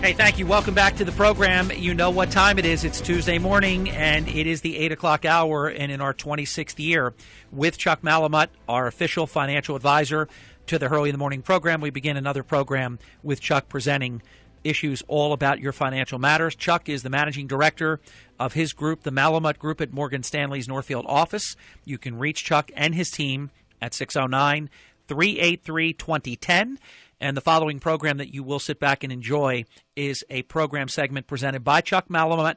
Hey, thank you. Welcome back to the program. You know what time it is. It's Tuesday morning, and it is the 8 o'clock hour, and in our 26th year with Chuck Malamut, our official financial advisor to the Hurley in the Morning program, we begin another program with Chuck presenting issues all about your financial matters. Chuck is the managing director of his group, the Malamut Group, at Morgan Stanley's Northfield office. You can reach Chuck and his team at 609-383-2010. And the following program that you will sit back and enjoy is a program segment presented by Chuck Malamut,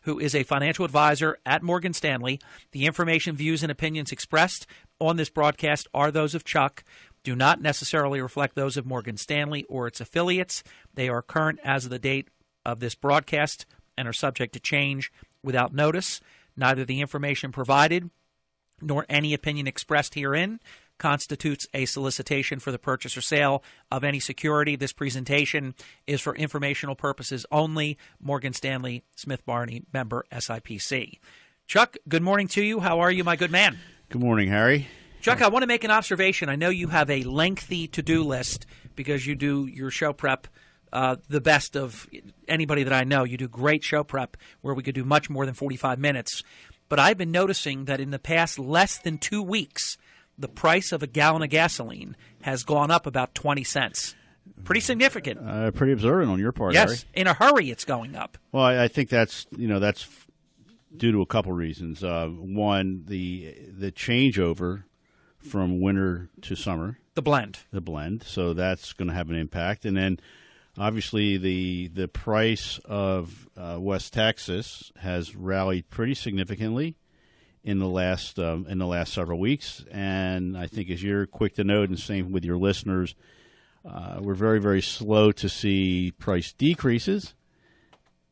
who is a financial advisor at Morgan Stanley. The information, views, and opinions expressed on this broadcast are those of Chuck, do not necessarily reflect those of Morgan Stanley or its affiliates. They are current as of the date of this broadcast and are subject to change without notice. Neither the information provided nor any opinion expressed herein constitutes a solicitation for the purchase or sale of any security. This presentation is for informational purposes only. Morgan Stanley, Smith Barney, member SIPC. Chuck, good morning to you. How are you, my good man? Good morning, Harry. Chuck, I want to make an observation. I know you have a lengthy to-do list because you do your show prep the best of anybody that I know. You do great show prep where we could do much more than 45 minutes. But I've been noticing that in the past less than 2 weeks, the price of a gallon of gasoline has gone up about 20 cents. Pretty significant. Pretty observant on your part, yes, Harry. In a hurry it's going up. Well, I think that's due to a couple reasons. One, the changeover from winter to summer. The blend. So that's going to have an impact. And then obviously the price of West Texas has rallied pretty significantly in the last several weeks, and I think, as you're quick to note, and same with your listeners, we're very, very slow to see price decreases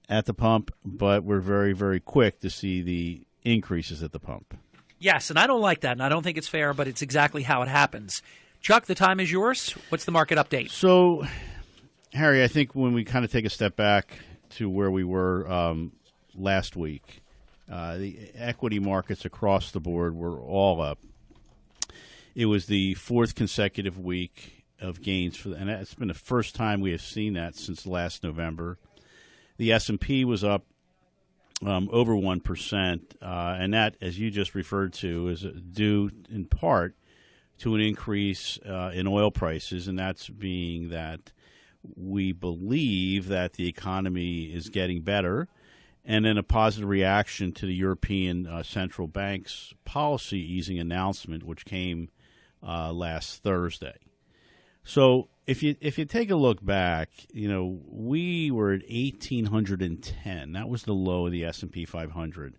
at the pump, but we're very, very quick to see the increases at the pump. Yes, and I don't like that, and I don't think it's fair, but it's exactly how it happens. Chuck, the time is yours. What's the market update? So, Harry, I think when we kind of take a step back to where we were last week, the equity markets across the board were all up. It was the fourth consecutive week of gains, and it's been the first time we have seen that since last November. The S&P was up over 1%, and that, as you just referred to, is due in part to an increase in oil prices, and that's being that we believe that the economy is getting better, and then a positive reaction to the European Central Bank's policy easing announcement, which came last Thursday. So if you take a look back, we were at 1,810. That was the low of the S&P 500.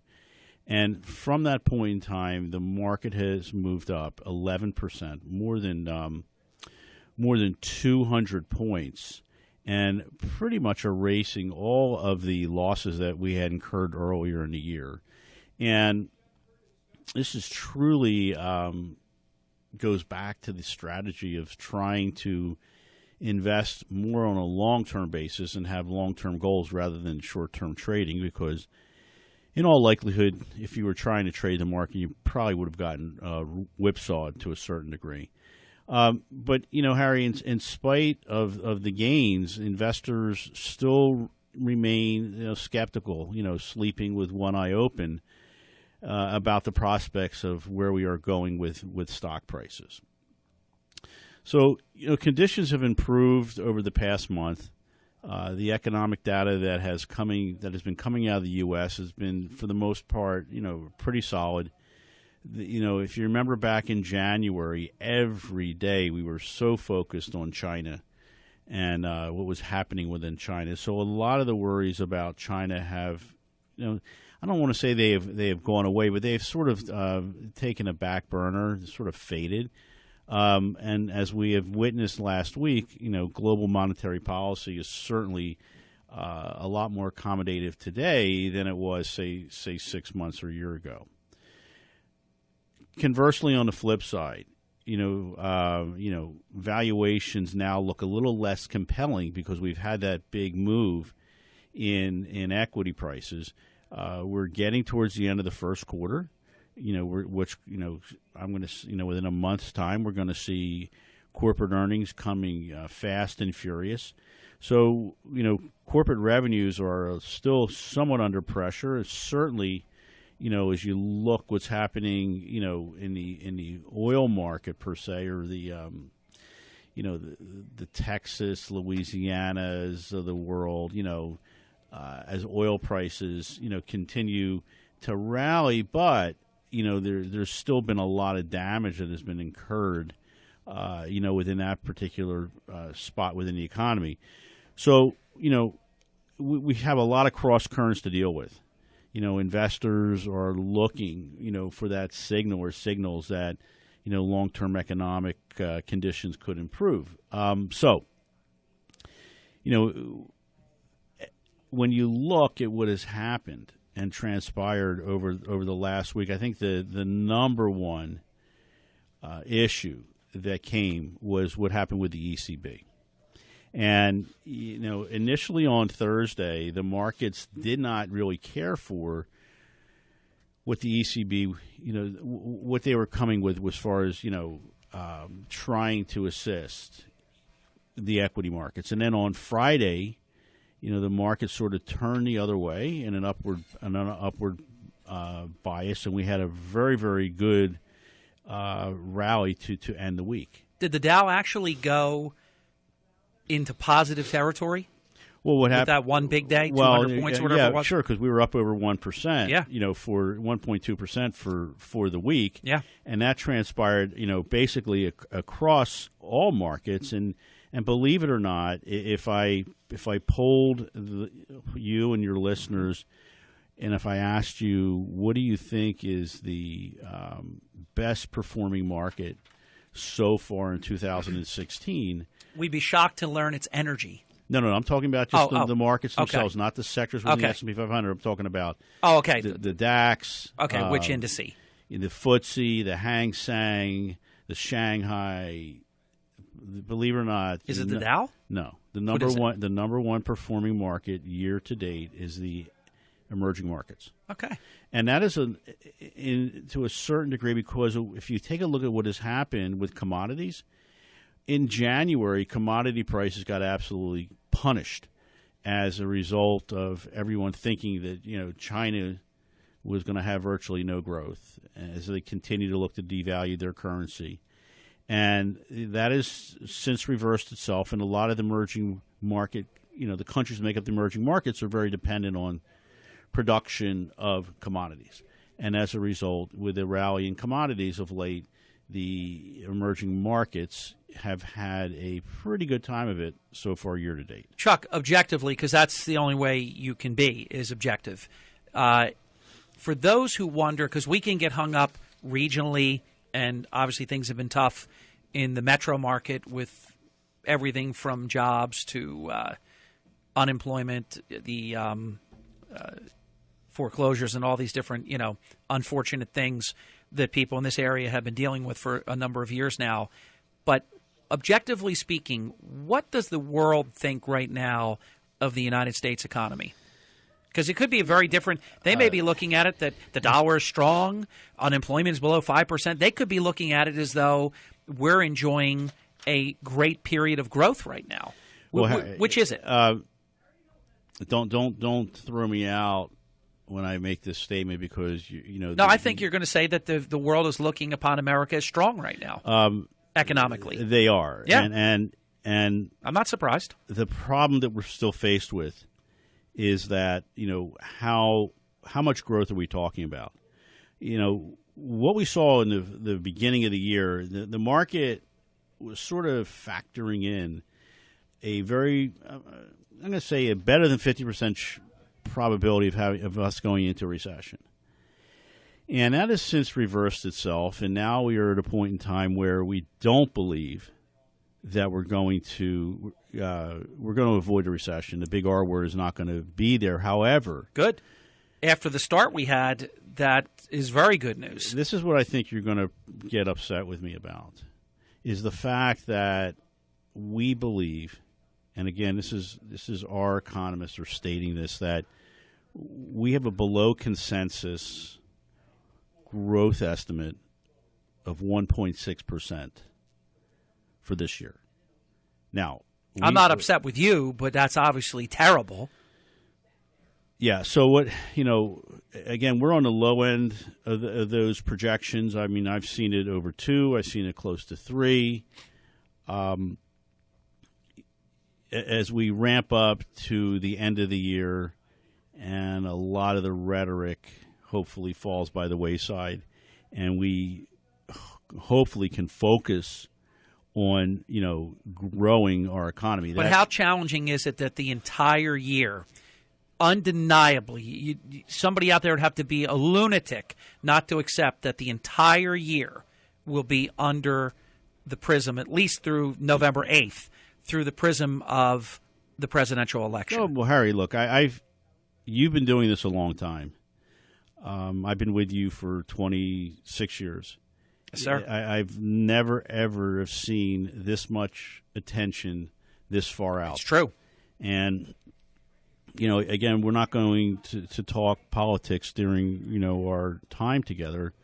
And from that point in time, the market has moved up 11%, more than 200 points, and pretty much erasing all of the losses that we had incurred earlier in the year. And this is truly goes back to the strategy of trying to invest more on a long-term basis and have long-term goals rather than short-term trading, because in all likelihood, if you were trying to trade the market, you probably would have gotten whipsawed to a certain degree. But, Harry, in spite of the gains, investors still remain skeptical, sleeping with one eye open about the prospects of where we are going with stock prices. So, conditions have improved over the past month. The economic data that has been coming out of the U.S. has been, for the most part, pretty solid. If you remember back in January, every day we were so focused on China and what was happening within China. So a lot of the worries about China have, I don't want to say they have gone away, but they've sort of taken a back burner, sort of faded. And as we have witnessed last week, global monetary policy is certainly a lot more accommodative today than it was, say 6 months or a year ago. Conversely, on the flip side, valuations now look a little less compelling because we've had that big move in equity prices. We're getting towards the end of the first quarter, I'm going to, within a month's time, we're going to see corporate earnings coming fast and furious. So, corporate revenues are still somewhat under pressure. It's certainly, as you look what's happening, in the oil market per se, or the Texas, Louisianas of the world, as oil prices, continue to rally, but there's still been a lot of damage that has been incurred, within that particular spot within the economy. So, we have a lot of cross currents to deal with. Investors are looking, for that signal or signals that, long-term economic conditions could improve. So, when you look at what has happened and transpired over the last week, I think the number one issue that came was what happened with the ECB. And, initially on Thursday, the markets did not really care for what the ECB, what they were coming with as far as, trying to assist the equity markets. And then on Friday, the market sort of turned the other way in an upward bias, and we had a very, very good rally to end the week. Did the Dow actually go into positive territory? Well, what happened? That one big day, 200 points or whatever it was? Sure, because we were up over 1%, yeah. For 1.2% for the week. Yeah. And that transpired, basically across all markets. And believe it or not, if I polled you and your listeners, and if I asked you, what do you think is the best performing market so far in 2016? We'd be shocked to learn it's energy. No, I'm talking about just the markets themselves, okay. Not the sectors within the S&P 500. I'm talking about the DAX. Okay, which indice? The FTSE, the Hang Seng, the Shanghai. Believe it or not, is it the Dow? No, the number one performing market year to date is the emerging markets. Okay, and that is to a certain degree because if you take a look at what has happened with commodities. In January, commodity prices got absolutely punished as a result of everyone thinking that China was going to have virtually no growth as they continue to look to devalue their currency, and that has since reversed itself. And a lot of the emerging market, the countries that make up the emerging markets are very dependent on production of commodities, and as a result, with the rally in commodities of late, the emerging markets have had a pretty good time of it so far year to date. Chuck, objectively, because that's the only way you can be, is objective. For those who wonder, because we can get hung up regionally, and obviously things have been tough in the metro market with everything from jobs to unemployment, the foreclosures, and all these different, unfortunate things that people in this area have been dealing with for a number of years now. But objectively speaking, what does the world think right now of the United States economy? Because it could be very different. They may be looking at it that the dollar is strong, unemployment is below 5%. They could be looking at it as though we're enjoying a great period of growth right now. Well, which is it? Don't throw me out when I make this statement because No, I think you're going to say that the world is looking upon America as strong right now, economically. They are, yeah, and I'm not surprised. The problem that we're still faced with is that how much growth are we talking about? What we saw in the beginning of the year, the market was sort of factoring in a very, I'm going to say, a better than 50% probability of us going into a recession. And that has since reversed itself, and now we are at a point in time where we don't believe that we're going to avoid a recession. The big R word is not going to be there. However, good. After the start we had, that is very good news. This is what I think you're going to get upset with me about, is the fact that we believe, and again, this is our economists are stating this, that we have a below consensus growth estimate of 1.6% for this year. Now, I'm not upset with you, but that's obviously terrible. Yeah. So what, again, we're on the low end of those projections. I mean, I've seen it over 2. I've seen it close to 3. As we ramp up to the end of the year and a lot of the rhetoric hopefully falls by the wayside and we hopefully can focus on, growing our economy. But how challenging is it that the entire year, undeniably, somebody out there would have to be a lunatic not to accept that the entire year will be under the prism, at least through November 8th, through the prism of the presidential election? Oh, well, Harry, look, you've been doing this a long time. I've been with you for 26 years. Yes, sir. I've never, ever have seen this much attention this far out. It's true. And, again, we're not going to talk politics during, our time together.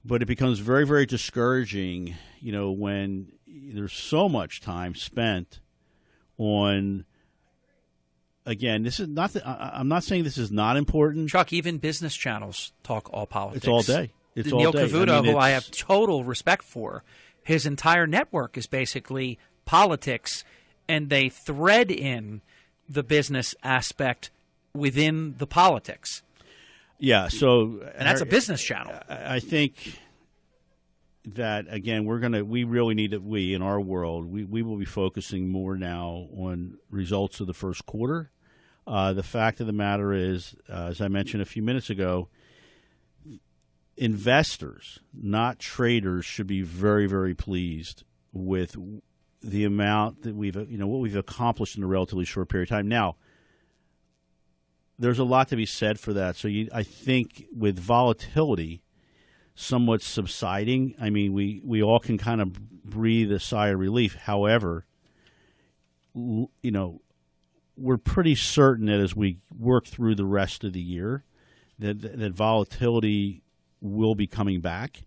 But it becomes very, very discouraging, when there's so much time spent on, again, this is not, I'm not saying this is not important. Chuck, even business channels talk all politics. It's all day. It's all Neil day. Cavuto, who I have total respect for, his entire network is basically politics, and they thread in the business aspect within the politics. Yeah, so and that's a business channel. I think that, again, we really need to, in our world, we will be focusing more now on results of the first quarter. The fact of the matter is, as I mentioned a few minutes ago, investors, not traders, should be very, very pleased with the amount that what we've accomplished in a relatively short period of time. Now, there's a lot to be said for that. So I think with volatility somewhat subsiding, I mean, we all can kind of breathe a sigh of relief. However, we're pretty certain that as we work through the rest of the year, that volatility will be coming back,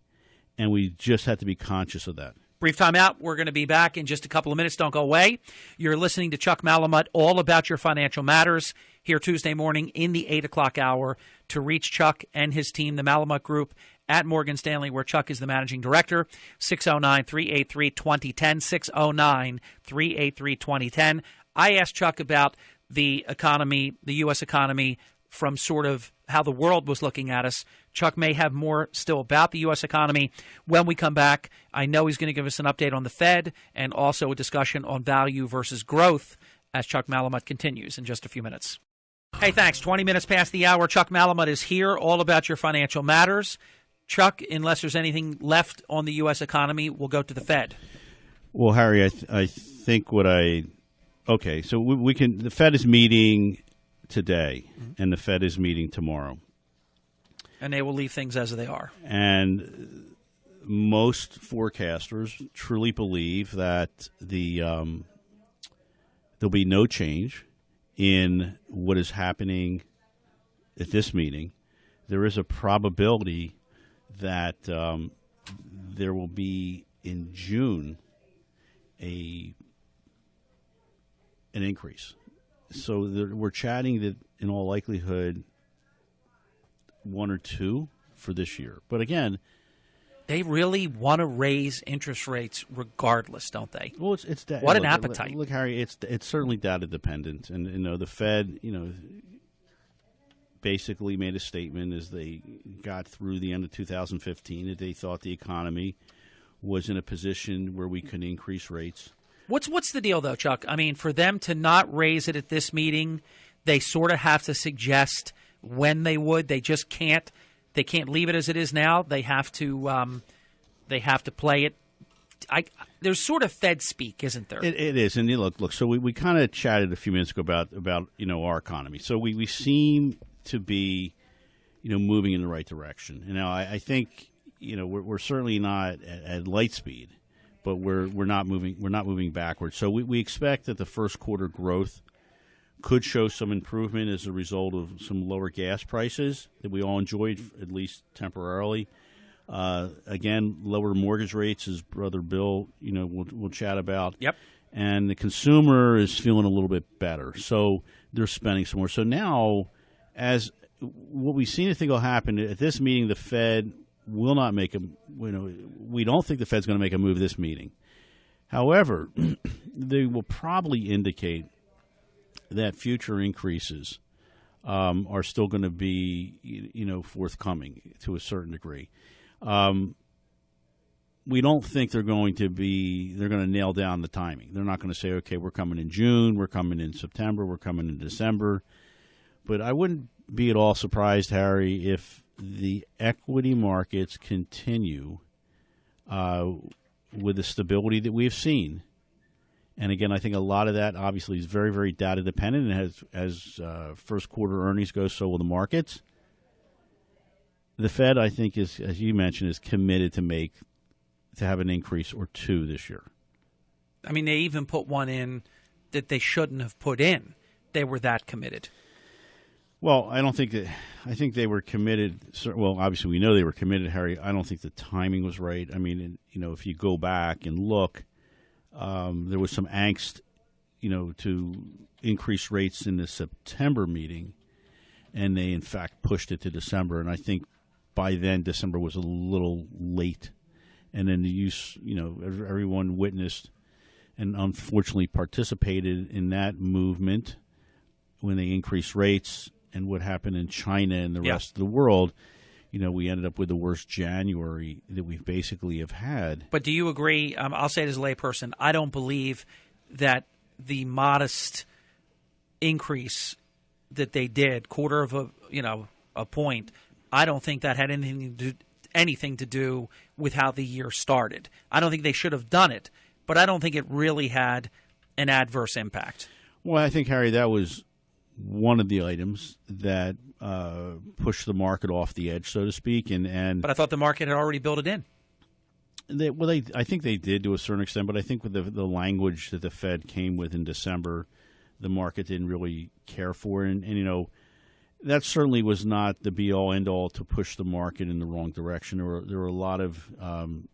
and we just have to be conscious of that. Brief time out. We're going to be back in just a couple of minutes. Don't go away. You're listening to Chuck Malamut, all about your financial matters, here Tuesday morning in the 8 o'clock hour. To reach Chuck and his team, the Malamut Group at Morgan Stanley, where Chuck is the managing director, 609-383-2010, 609-383-2010. I asked Chuck about the economy, the U.S. economy, from sort of how the world was looking at us. Chuck may have more still about the U.S. economy when we come back. I know he's going to give us an update on the Fed and also a discussion on value versus growth as Chuck Malamut continues in just a few minutes. Hey, thanks. 20 minutes past the hour. Chuck Malamut is here, all about your financial matters. Chuck, unless there's anything left on the U.S. economy, we'll go to the Fed. Well, Harry, I think okay, so we can, the Fed is meeting today, and the Fed is meeting tomorrow. And they will leave things as they are. And most forecasters truly believe that there'll be no change in what is happening at this meeting. There is a probability that there will be in June an increase. So we're chatting that in all likelihood 1 or 2 for this year. But again, they really want to raise interest rates regardless, don't they? Well, it's what an appetite. Look, Harry, it's certainly data dependent, and the Fed, basically made a statement as they got through the end of 2015 that they thought the economy was in a position where we could increase rates. What's the deal, though, Chuck? I mean, for them to not raise it at this meeting, they sort of have to suggest when they would. They just can't. They can't leave it as it is now. They have to. They have to play it. There's sort of Fed speak, isn't there? It is, and look. So we kind of chatted a few minutes ago about our economy. So we seem to be moving in the right direction. Now I think we're certainly not at light speed, but we're not moving backwards. So we expect that the first quarter growth could show some improvement as a result of some lower gas prices that we all enjoyed, at least temporarily. Again, lower mortgage rates, as Brother Bill, we'll chat about. Yep. And the consumer is feeling a little bit better, so they're spending some more. So now, as what we've seen, I think will happen at this meeting, the Fed will not make a. We don't think the Fed's going to make a move this meeting. However, they will probably indicate that future increases are still going to be, forthcoming to a certain degree. We don't think they're going to nail down the timing. They're not going to say, okay, we're coming in June, we're coming in September, we're coming in December. But I wouldn't be at all surprised, Harry, if the equity markets continue with the stability that we've seen. And again, I think a lot of that obviously is very, very data dependent. And as first quarter earnings go, so will the markets. The Fed, I think, is, as you mentioned, is committed to have an increase or two this year. I mean, they even put one in that they shouldn't have put in. They were that committed. Well, I don't think that. I think they were committed. Well, obviously, we know they were committed, Harry. I don't think the timing was right. I mean, if you go back and look, there was some angst, to increase rates in the September meeting, and they in fact pushed it to December. And I think by then December was a little late, and then everyone witnessed and unfortunately participated in that movement when they increased rates. And what happened in China and the rest of the world, we ended up with the worst January that we basically have had. But do you agree? I'll say it as a layperson. I don't believe that the modest increase that they did, quarter of a point, I don't think that had anything to do with how the year started. I don't think they should have done it, but I don't think it really had an adverse impact. Well, I think, Harry, that was one of the items that pushed the market off the edge, so to speak. But I thought the market had already built it in. I think they did to a certain extent, but I think with the language that the Fed came with in December, the market didn't really care for it. And that certainly was not the be-all, end-all to push the market in the wrong direction. There were a lot of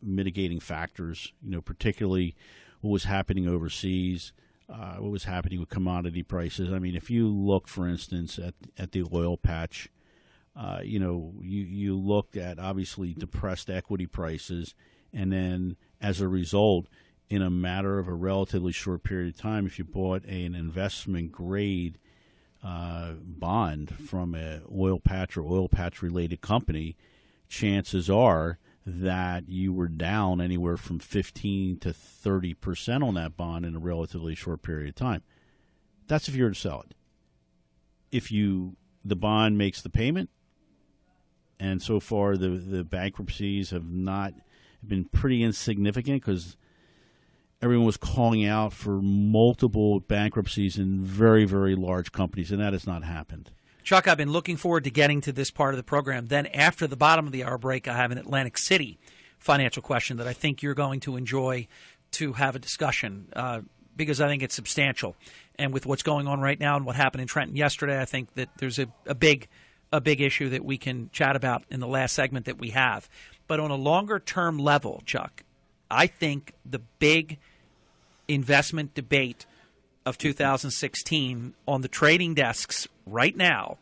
mitigating factors, particularly what was happening overseas, what was happening with commodity prices. I mean, if you look, for instance, at the oil patch, you looked at obviously depressed equity prices, and then as a result, in a matter of a relatively short period of time, if you bought an investment grade bond from an oil patch or oil patch related company, chances are that you were down anywhere from 15 to 30% on that bond in a relatively short period of time. That's if you were to sell it. If the bond makes the payment, and so far the bankruptcies have not been pretty insignificant because everyone was calling out for multiple bankruptcies in very, very large companies, and that has not happened. Chuck, I've been looking forward to getting to this part of the program. Then after the bottom of the hour break, I have an Atlantic City financial question that I think you're going to enjoy to have a discussion because I think it's substantial. And with what's going on right now and what happened in Trenton yesterday, I think that there's a big issue that we can chat about in the last segment that we have. But on a longer-term level, Chuck, I think the big investment debate of 2016 on the trading desks right now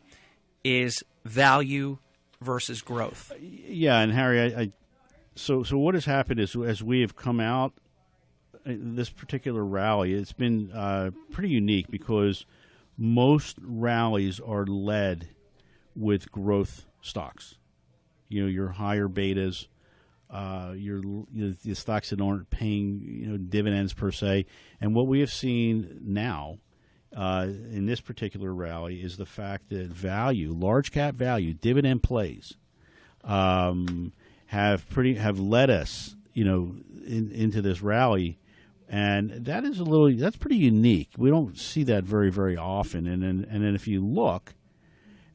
is value versus growth. Yeah, and Harry, so what has happened is as we have come out this particular rally, it's been pretty unique because most rallies are led with growth stocks. Your higher betas, the stocks that aren't paying dividends per se. And what we have seen now in this particular rally is the fact that value, large cap value, dividend plays have led us into this rally, and that's pretty unique. We don't see that very, very often. And then if you look,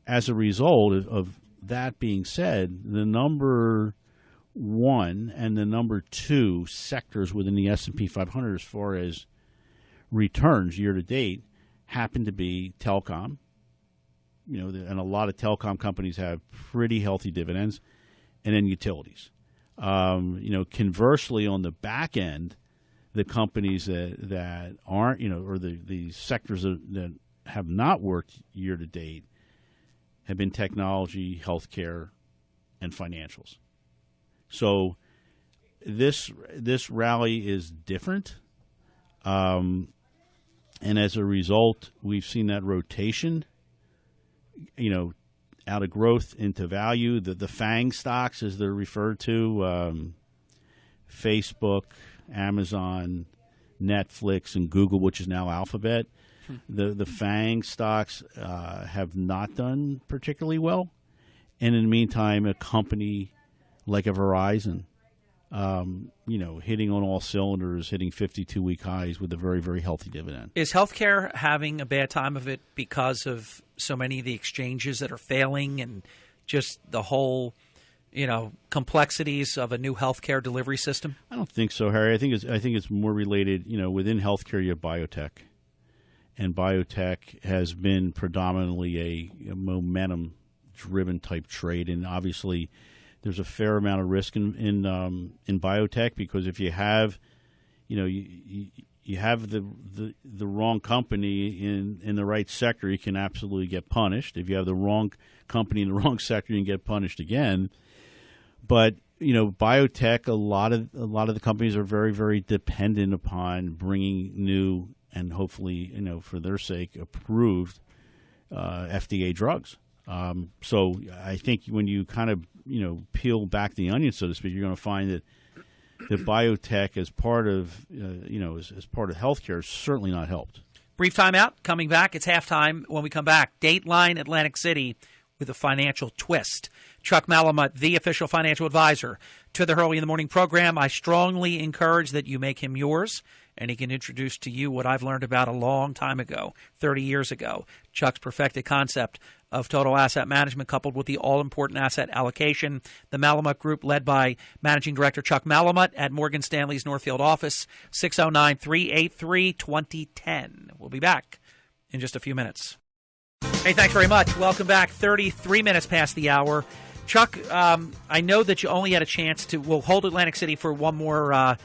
as a result of that being said, the number one and the number two sectors within the S&P 500 as far as returns year to date happen to be telecom. And a lot of telecom companies have pretty healthy dividends, and then utilities. Conversely, on the back end, the companies that aren't, or the sectors that have not worked year to date have been technology, healthcare, and financials. So this rally is different, and as a result, we've seen that rotation, out of growth into value. The FANG stocks, as they're referred to, Facebook, Amazon, Netflix, and Google, which is now Alphabet. The FANG stocks have not done particularly well. And in the meantime, a company like a Verizon, hitting on all cylinders, hitting 52-week highs with a very, very healthy dividend. Is healthcare having a bad time of it because of so many of the exchanges that are failing and just the whole, complexities of a new healthcare delivery system? I don't think so, Harry. I think it's more related. Within healthcare, you have biotech, and biotech has been predominantly a momentum-driven type trade, and obviously there's a fair amount of risk in biotech, because if you have, you have the wrong company in the right sector, you can absolutely get punished. If you have the wrong company in the wrong sector, you can get punished again. But biotech, a lot of the companies are very, very dependent upon bringing new and hopefully, for their sake, approved FDA drugs. So I think when you kind of peel back the onion, so to speak, you're going to find that biotech as part of as part of healthcare is certainly not helped. Brief timeout. Coming back, it's halftime. When we come back, Dateline Atlantic City with a financial twist. Chuck Malamut, the official financial advisor to the Hurley in the Morning program. I strongly encourage that you make him yours, and he can introduce to you what I've learned about a long time ago, 30 years ago. Chuck's perfected concept of total asset management coupled with the all-important asset allocation. The Malamut Group, led by Managing Director Chuck Malamut at Morgan Stanley's Northfield office, 609-383-2010. We'll be back in just a few minutes. Hey, thanks very much. Welcome back. 33 minutes past the hour. Chuck, I know that you only had a chance to, we'll hold Atlantic City for one more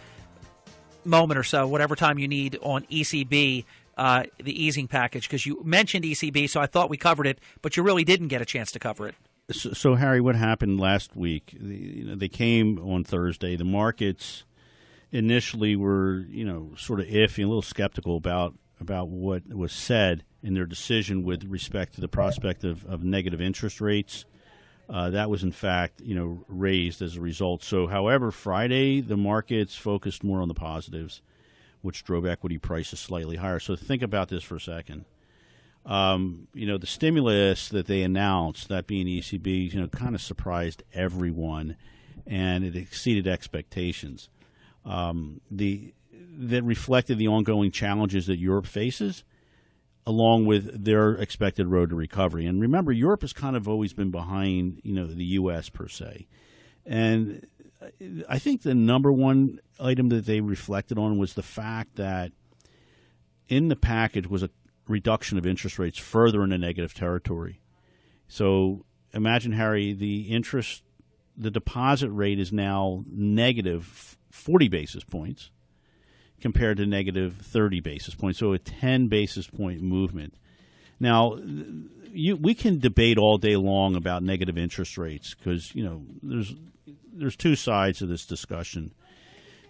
moment or so, whatever time you need on ECB, the easing package, because you mentioned ECB, so I thought we covered it, but you really didn't get a chance to cover it. So Harry, what happened last week? They came on Thursday. The markets initially were, sort of iffy, a little skeptical about what was said in their decision with respect to the prospect of negative interest rates. That was, in fact, raised as a result. So, however, Friday, the markets focused more on the positives, which drove equity prices slightly higher. So think about this for a second. The stimulus that they announced, that being ECB, kind of surprised everyone, and it exceeded expectations. That reflected the ongoing challenges that Europe faces, along with their expected road to recovery. And remember, Europe has kind of always been behind, the U.S. per se. And I think the number one item that they reflected on was the fact that in the package was a reduction of interest rates further into negative territory. So imagine, Harry, the deposit rate is now negative 40 basis points compared to negative 30 basis points, so a 10 basis point movement. Now, we can debate all day long about negative interest rates because, there's two sides to this discussion.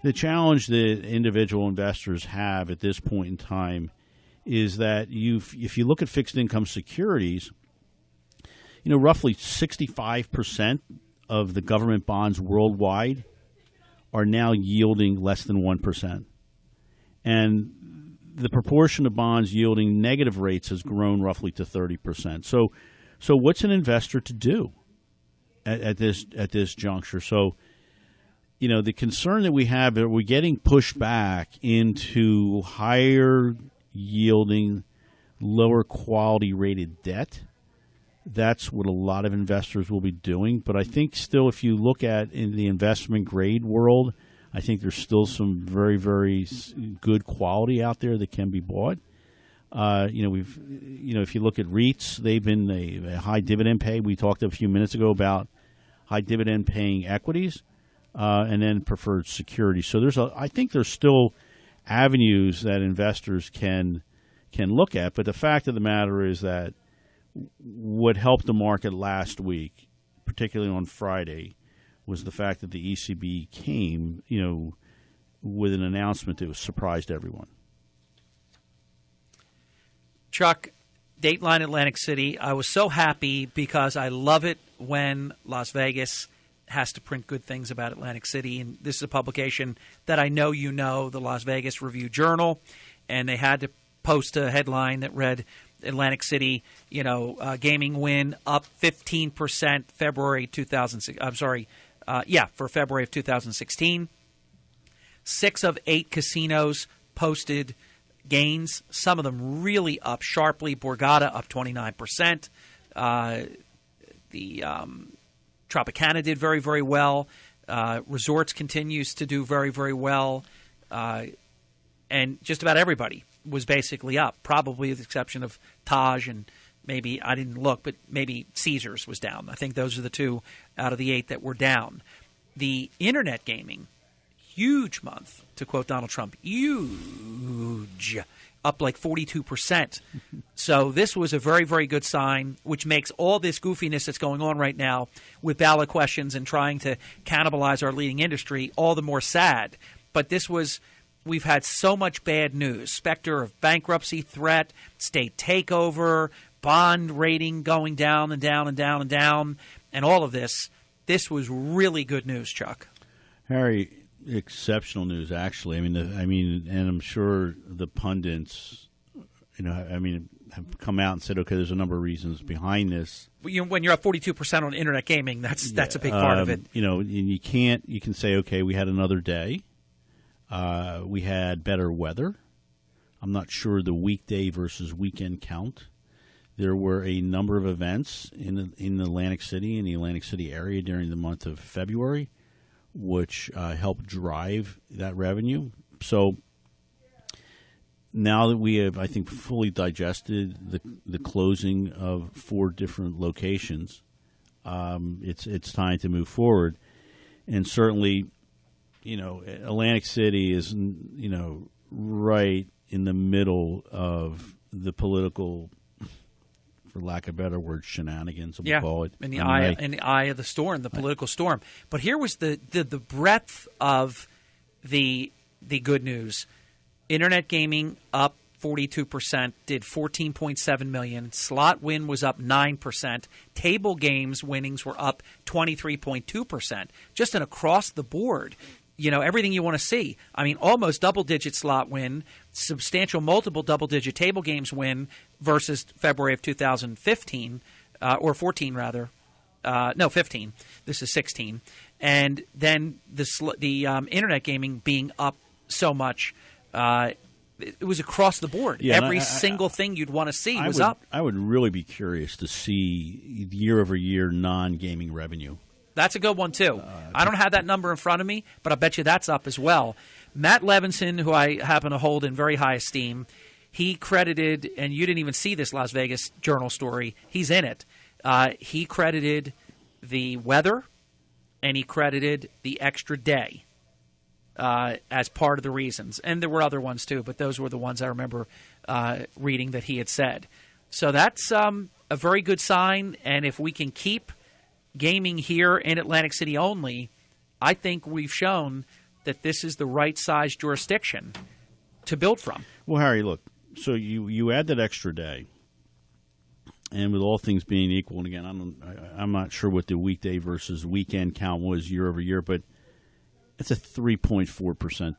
The challenge that individual investors have at this point in time is that if you look at fixed income securities, roughly 65% of the government bonds worldwide are now yielding less than 1%. And the proportion of bonds yielding negative rates has grown roughly to 30%. So what's an investor to do at this juncture? So, the concern that we have is we're getting pushed back into higher yielding, lower quality rated debt. That's what a lot of investors will be doing. But I think still, if you look at in the investment grade world, I think there's still some very, very good quality out there that can be bought. If you look at REITs, they've been a high dividend pay. We talked a few minutes ago about high dividend paying equities. and then preferred security. So I think there's still avenues that investors can look at. But the fact of the matter is that what helped the market last week, particularly on Friday, was the fact that the ECB came, with an announcement that surprised everyone. Chuck, Dateline Atlantic City, I was so happy because I love it when Las Vegas has to print good things about Atlantic City. And this is a publication that I know you know, the Las Vegas Review-Journal, and they had to post a headline that read Atlantic City, gaming win up 15% February 2006. I'm sorry, for February of 2016. 6 of 8 casinos posted gains, some of them really up sharply. Borgata up 29%. The Tropicana did very, very well. Resorts continues to do very, very well. And just about everybody was basically up, probably with the exception of Taj and maybe, I didn't look, but maybe Caesars was down. I think those are the 2 out of the 8 that were down. The internet gaming, huge month, to quote Donald Trump, huge, up like 42%. So this was a very, very good sign, which makes all this goofiness that's going on right now with ballot questions and trying to cannibalize our leading industry all the more sad. But we've had so much bad news. Specter of bankruptcy threat, state takeover, bond rating going down and down and down and down, and all of this. This was really good news, Chuck. Harry, exceptional news, actually. And I'm sure the pundits, have come out and said, okay, there's a number of reasons behind this. When you're up 42% on internet gaming, that's a big part of it. And you can say, okay, we had another day. We had better weather. I'm not sure the weekday versus weekend count. There were a number of events in Atlantic City, in the Atlantic City area during the month of February, which helped drive that revenue. So now that we have, I think, fully digested the closing of 4 different locations, it's time to move forward. And certainly, Atlantic City is, right in the middle of the political, for lack of a better word, shenanigans, we'll call it. In the eye of the storm, the political storm. But here was the breadth of the good news. Internet gaming up 42%, did $14.7 million. Slot win was up 9%. Table games winnings were up 23.2%. Just an across the board. Everything you want to see. Almost double-digit slot win, substantial multiple double-digit table games win versus February of 2015, or 14 rather. 15. This is 16. And then the internet gaming being up so much, it was across the board. Yeah, every single thing you'd want to see was up. I would really be curious to see year-over-year non-gaming revenue. That's a good one, too. I don't have that number in front of me, but I bet you that's up as well. Matt Levinson, who I happen to hold in very high esteem, he credited, and you didn't even see this Las Vegas Journal story, he's in it. He credited the weather, and he credited the extra day as part of the reasons. And there were other ones, too, but those were the ones I remember reading that he had said. So that's a very good sign, and if we can keep gaming here in Atlantic City only, I think we've shown that this is the right size jurisdiction to build from. Well, Harry, look, so you add that extra day, and with all things being equal, and again, I'm not sure what the weekday versus weekend count was year over year, but it's a 3.4%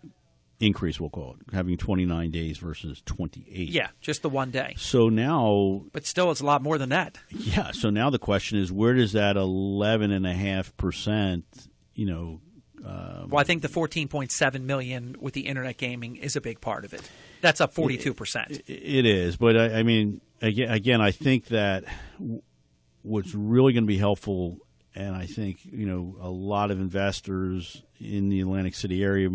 increase, we'll call it, having 29 days versus 28. Yeah, just the one day. So now... But still, it's a lot more than that. Yeah, so now the question is, where does that 11.5%, well, I think the $14.7 million with the internet gaming is a big part of it. That's up 42%. It is, but again, I think that what's really going to be helpful, and I think a lot of investors in the Atlantic City area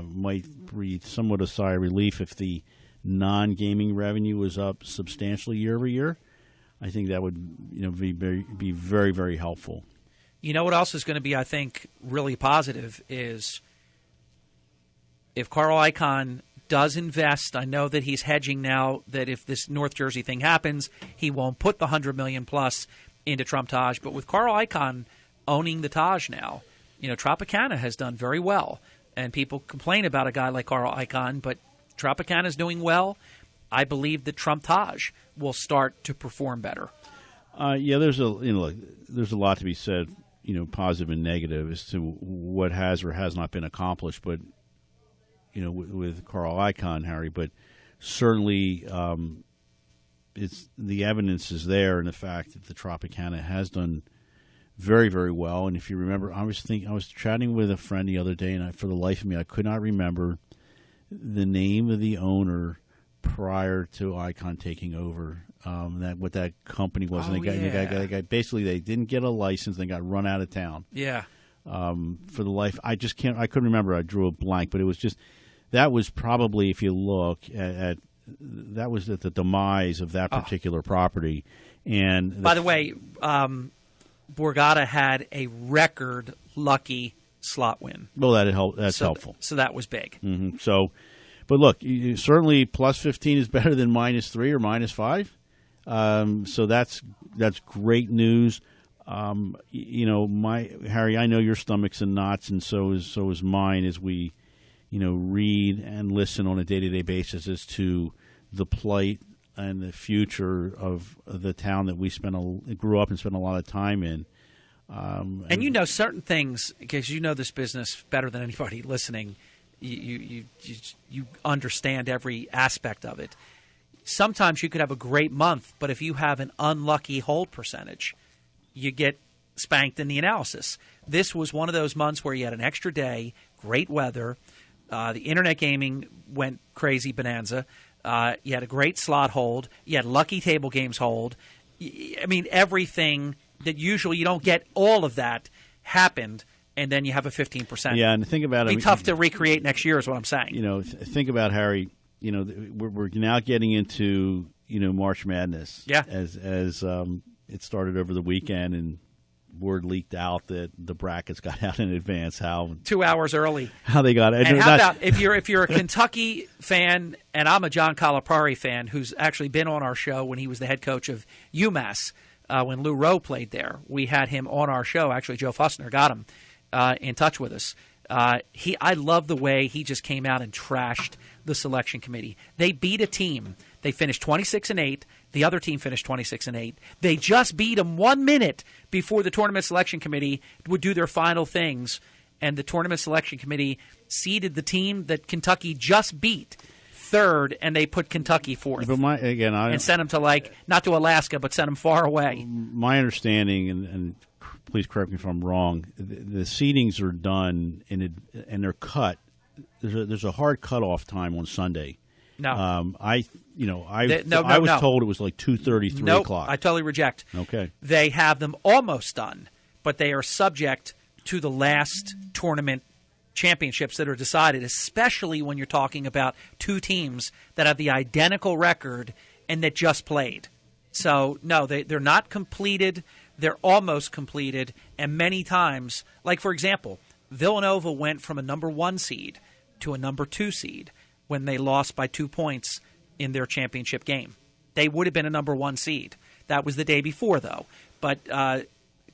might breathe somewhat a sigh of relief if the non-gaming revenue was up substantially year over year. I think that would be very, very helpful. You know what else is going to be, I think, really positive is if Carl Icahn does invest. I know that he's hedging now that if this North Jersey thing happens, he won't put the $100 million plus into Trump Taj. But with Carl Icahn owning the Taj now, Tropicana has done very well. And people complain about a guy like Carl Icahn, but Tropicana is doing well. I believe that Trump Taj will start to perform better. There's a lot to be said, positive and negative as to what has or has not been accomplished. But with Carl Icahn, Harry, but certainly it's the evidence is there in the fact that the Tropicana has done very, very well. And if you remember, I was chatting with a friend the other day, and for the life of me, I could not remember the name of the owner prior to Icahn taking over. What that company was, and they got basically they didn't get a license, they got run out of town. Yeah. For the life, I couldn't remember. I drew a blank, but it was just that was probably, if you look at that was at the demise of that particular property. And by the way, Borgata had a record lucky slot win. Well, that's helpful. So that was big. Mm-hmm. So, but look, certainly plus 15 is better than minus 3 or minus 5. So that's great news. Harry, I know your stomach's in knots, and so is mine as we, read and listen on a day-to-day basis as to the plight and the future of the town that we grew up and spent a lot of time in. And certain things, because you know this business better than anybody listening, you understand every aspect of it. Sometimes you could have a great month, but if you have an unlucky hold percentage, you get spanked in the analysis. This was one of those months where you had an extra day, great weather, the internet gaming went crazy bonanza, you had a great slot hold, you had lucky table games hold. I mean, everything that usually you don't get, all of that happened, and then you have a 15%. Yeah, and think about it. It'd be tough to recreate next year is what I'm saying. Think about, Harry, we're now getting into, March Madness. Yeah. As it started over the weekend, and word leaked out that the brackets got out in advance. 2 hours early. How they got it. And how about if you're a Kentucky fan, and I'm a John Calipari fan, who's actually been on our show when he was the head coach of UMass when Lou Rowe played there. We had him on our show. Actually, Joe Fussner got him in touch with us. I love the way he just came out and trashed the selection committee. They beat a team. They finished 26-8. The other team finished 26-8. They just beat them 1 minute before the tournament selection committee would do their final things, and the tournament selection committee seeded the team that Kentucky just beat third, and they put Kentucky fourth. But and sent them to not to Alaska, but sent them far away. My understanding, and please correct me if I'm wrong, the seedings are done and they're cut. There's a hard cutoff time on Sunday. No, I was told it was like 2:30, 3 o'clock. I totally reject. Okay, they have them almost done, but they are subject to the last tournament championships that are decided, especially when you're talking about two teams that have the identical record and that just played. So no, they're not completed. They're almost completed, and many times, like for example, Villanova went from a number 1 seed to a number 2 seed when they lost by 2 points in their championship game. They would have been a number 1 seed. That was the day before, though. But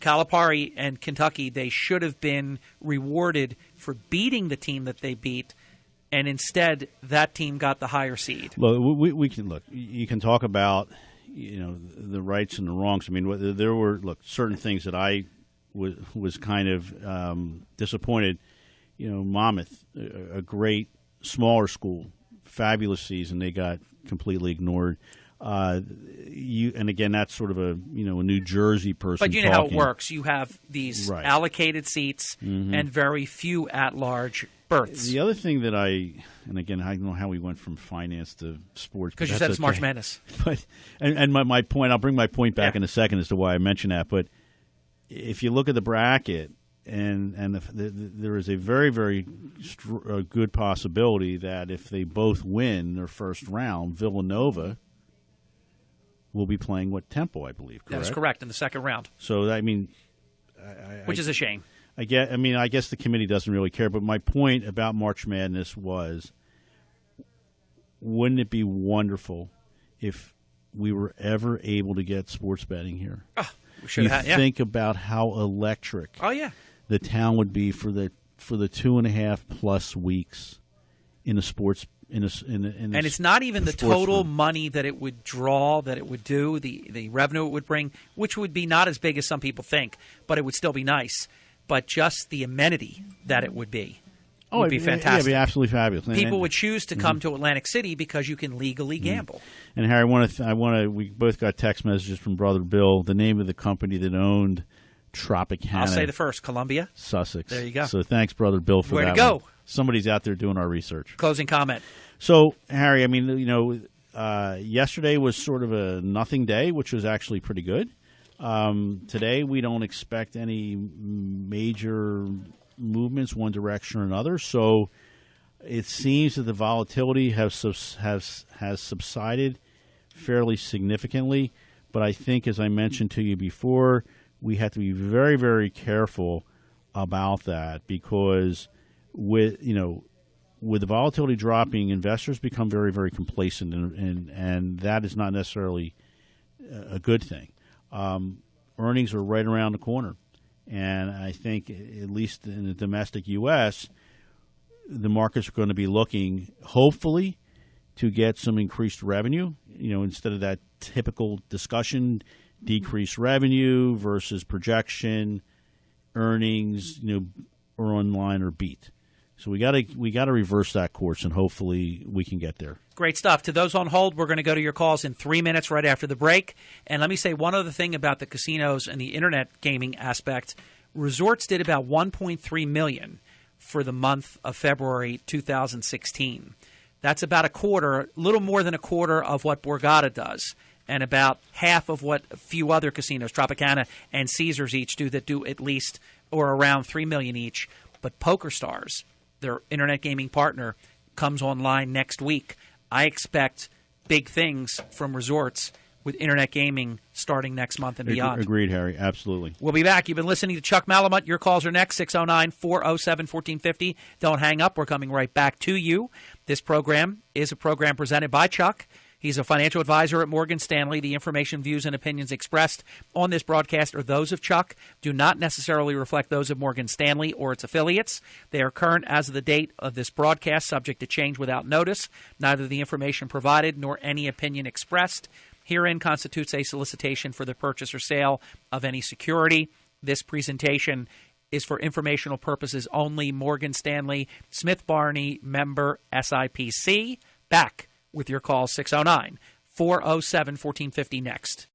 Calipari and Kentucky, they should have been rewarded for beating the team that they beat, and instead that team got the higher seed. Well, we can look. You can talk about the rights and the wrongs. I mean, there were certain things that I was kind of disappointed. Monmouth, a great smaller school, fabulous season. They got completely ignored. And again, that's sort of a New Jersey person. But you know how it works. You have these allocated seats and very few at-large berths. The other thing that and again, I don't know how we went from finance to sports. Because you said it's March Madness. But and my point, I'll bring my point back in a second as to why I mentioned that. But if you look at the bracket, and there is a very, very good possibility that if they both win their first round, Villanova will be playing Temple, I believe. Correct? That is correct, in the second round. So, which is a shame. I guess the committee doesn't really care. But my point about March Madness was, wouldn't it be wonderful if we were ever able to get sports betting here? Oh, we should you have. Think about how electric the town would be for the 2.5+ weeks in a sports and it's not even the total money that it would draw, that it would do, the revenue it would bring, which would be not as big as some people think, but it would still be nice. But just the amenity that it would be would be fantastic. Yeah, it'd be absolutely fabulous. People would choose to come to Atlantic City because you can legally gamble. And Harry, we both got text messages from Brother Bill. The name of the company that owned Tropicana. I'll say the first, Columbia. Sussex. There you go. So thanks, Brother Bill, for that. Way to go. Somebody's out there doing our research. Closing comment. So, Harry, yesterday was sort of a nothing day, which was actually pretty good. Today, we don't expect any major movements one direction or another. So, it seems that the volatility has subsided fairly significantly. But I think, as I mentioned to you before, we have to be very, very careful about that, because with the volatility dropping, investors become very, very complacent, and that is not necessarily a good thing. Earnings are right around the corner, and I think, at least in the domestic U.S., the markets are going to be looking, hopefully, to get some increased revenue, instead of that typical discussion, decreased revenue versus projection, earnings, or online or beat. So we got to reverse that course, and hopefully we can get there. Great stuff. To those on hold, we're going to go to your calls in 3 minutes right after the break. And let me say one other thing about the casinos and the internet gaming aspect. Resorts did about $1.3 million for the month of February 2016. That's about a little more than a quarter of what Borgata does, and about half of what a few other casinos, Tropicana and Caesars each do, that do at least or around $3 million each. But PokerStars, their internet gaming partner, comes online next week. I expect big things from resorts with internet gaming starting next month and beyond. Agreed, Harry. Absolutely. We'll be back. You've been listening to Chuck Malamut. Your calls are next, 609-407-1450. Don't hang up. We're coming right back to you. This program is a program presented by Chuck. He's a financial advisor at Morgan Stanley. The information, views, and opinions expressed on this broadcast are those of Chuck, do not necessarily reflect those of Morgan Stanley or its affiliates. They are current as of the date of this broadcast, subject to change without notice. Neither the information provided nor any opinion expressed herein constitutes a solicitation for the purchase or sale of any security. This presentation is for informational purposes only. Morgan Stanley, Smith Barney, member SIPC. Back with your call, 609-407-1450 next.